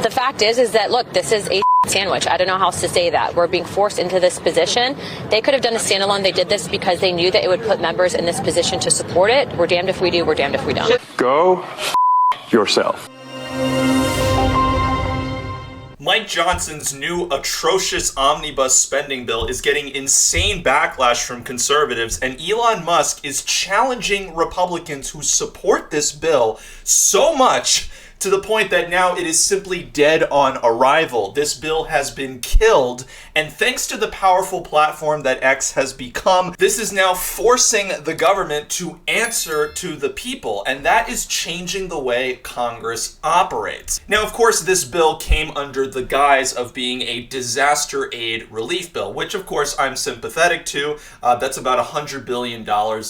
The fact is that, look, this is a sandwich. I don't know how else to say that. We're being forced into this position. They could have done a standalone. They did this because they knew that it would put members in this position to support it. We're damned if we do. We're damned if we don't. Go yourself. Mike Johnson's new atrocious omnibus spending bill is getting insane backlash from conservatives, and Elon Musk is challenging Republicans who support this bill so much to the point that now it is simply dead on arrival. This bill has been killed, and thanks to the powerful platform that X has become, this is now forcing the government to answer to the people, and that is changing the way Congress operates. Now, of course, this bill came under the guise of being a disaster aid relief bill, which of course I'm sympathetic to. That's about $100 billion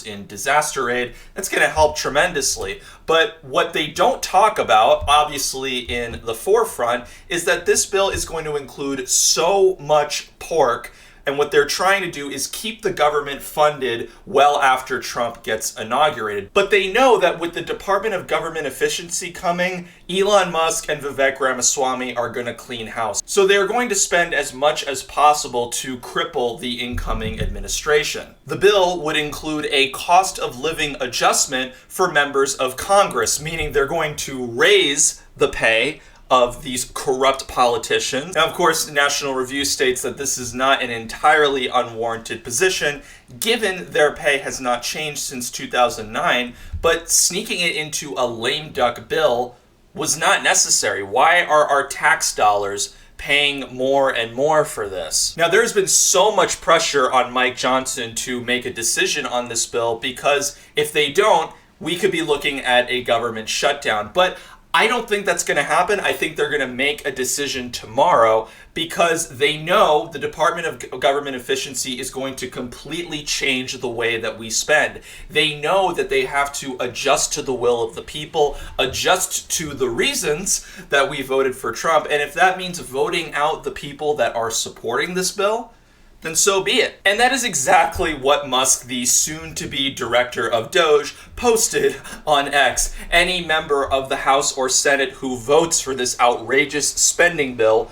in disaster aid. That's going to help tremendously. But what they don't talk about, obviously in the forefront, is that this bill is going to include so much pork, and what they're trying to do is keep the government funded well after Trump gets inaugurated. But they know that with the Department of Government Efficiency coming, Elon Musk and Vivek Ramaswamy are going to clean house. So they're going to spend as much as possible to cripple the incoming administration. The bill would include a cost of living adjustment for members of Congress, meaning they're going to raise the pay of these corrupt politicians. Now, of course, the National Review states that this is not an entirely unwarranted position, given their pay has not changed since 2009, but sneaking it into a lame duck bill was not necessary. Why are our tax dollars paying more and more for this? Now, there's been so much pressure on Mike Johnson to make a decision on this bill, because if they don't, we could be looking at a government shutdown. But I don't think that's going to happen. I think they're going to make a decision tomorrow, because they know the Department of Government Efficiency is going to completely change the way that we spend. They know that they have to adjust to the will of the people, adjust to the reasons that we voted for Trump. And if that means voting out the people that are supporting this bill, then so be it. And that is exactly what Musk, the soon-to-be director of Doge, posted on X. Any member of the House or Senate who votes for this outrageous spending bill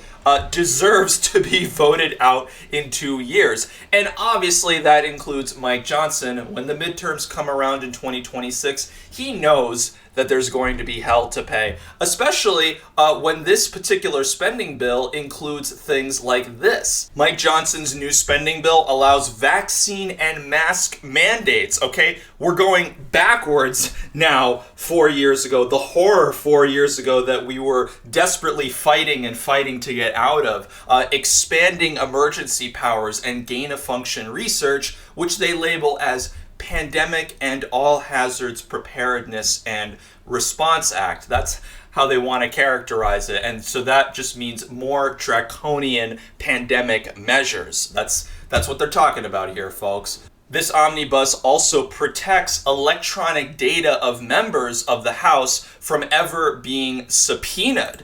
deserves to be voted out in 2 years. And obviously that includes Mike Johnson. When the midterms come around in 2026, he knows that there's going to be hell to pay, especially when this particular spending bill includes things like this. Mike Johnson's new spending bill allows vaccine and mask mandates, okay? We're going backwards now 4 years ago, the horror 4 years ago that we were desperately fighting to get out of, expanding emergency powers and gain-of-function research, which they label as Pandemic and All Hazards Preparedness and Response Act. That's how they want to characterize it. And so that just means more draconian pandemic measures. That's what they're talking about here, folks. This omnibus also protects electronic data of members of the House from ever being subpoenaed.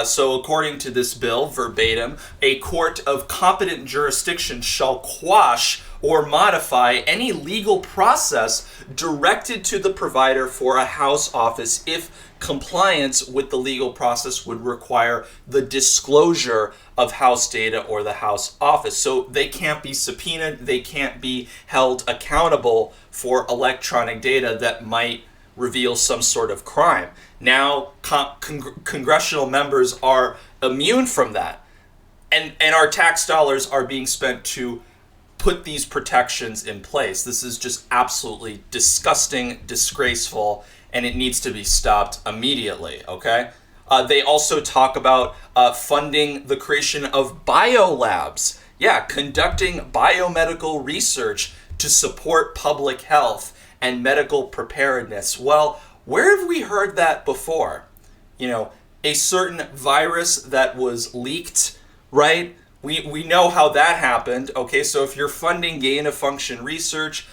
So according to this bill, verbatim, a court of competent jurisdiction shall quash or modify any legal process directed to the provider for a House office if compliance with the legal process would require the disclosure of House data or the House office. So they can't be subpoenaed, they can't be held accountable for electronic data that might reveal some sort of crime. Now, congressional members are immune from that. And our tax dollars are being spent to put these protections in place. This is just absolutely disgusting, disgraceful, and it needs to be stopped immediately, okay? They also talk about funding the creation of biolabs. Yeah, conducting biomedical research to support public health and medical preparedness. Well, where have we heard that before? You know, a certain virus that was leaked, right? We know how that happened, okay? So if you're funding gain-of-function research,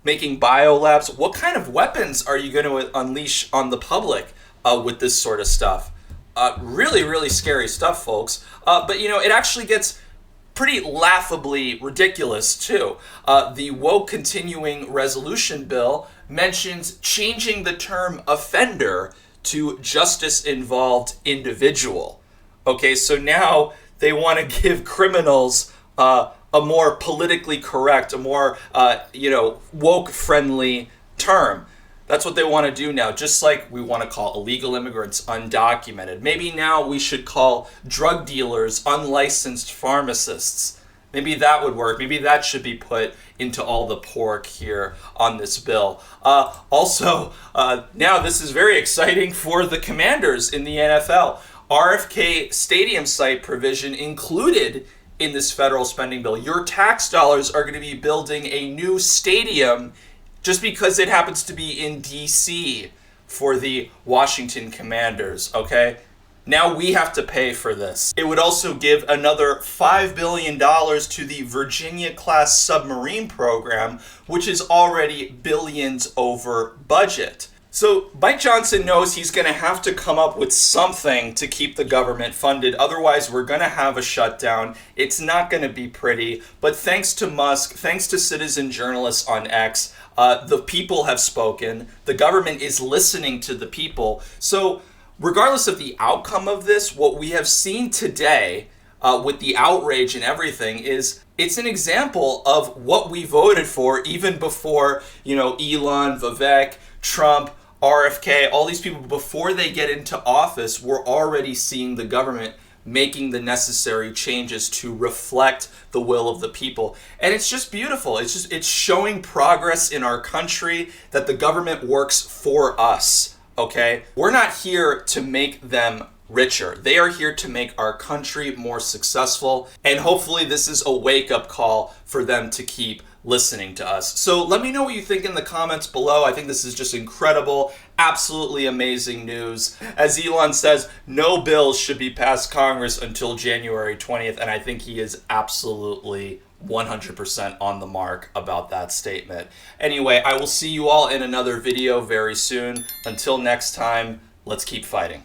making biolabs, what kind of weapons are you going to unleash on the public with this sort of stuff? Really, really scary stuff, folks. But, you know, it actually gets pretty laughably ridiculous, too. The woke continuing resolution bill mentions changing the term offender to justice-involved individual. Okay, so now they want to give criminals a more politically correct, a more, woke-friendly term. That's what they want to do now, just like we want to call illegal immigrants undocumented. Maybe now we should call drug dealers unlicensed pharmacists. Maybe that would work. Maybe that should be put into all the pork here on this bill. Also, now this is very exciting for the Commanders in the NFL. RFK stadium site provision included in this federal spending bill. Your tax dollars are going to be building a new stadium just because it happens to be in D.C. for the Washington Commanders, okay? Now we have to pay for this. It would also give another $5 billion to the Virginia-class submarine program, which is already billions over budget. So Mike Johnson knows he's going to have to come up with something to keep the government funded. Otherwise, we're going to have a shutdown. It's not going to be pretty. But thanks to Musk, thanks to citizen journalists on X, the people have spoken. The government is listening to the people. So regardless of the outcome of this, what we have seen today with the outrage and everything is it's an example of what we voted for even before, Elon, Vivek, Trump, RFK, all these people, before they get into office, we're already seeing the government making the necessary changes to reflect the will of the people. And it's just beautiful. It's showing progress in our country, that the government works for us, okay? We're not here to make them richer. They are here to make our country more successful. And hopefully this is a wake-up call for them to keep listening to us. So let me know what you think in the comments below. I think this is just incredible, absolutely amazing news. As Elon says, no bills should be passed Congress until January 20th, and I think he is absolutely 100% on the mark about that statement. Anyway, I will see you all in another video very soon. Until next time, let's keep fighting.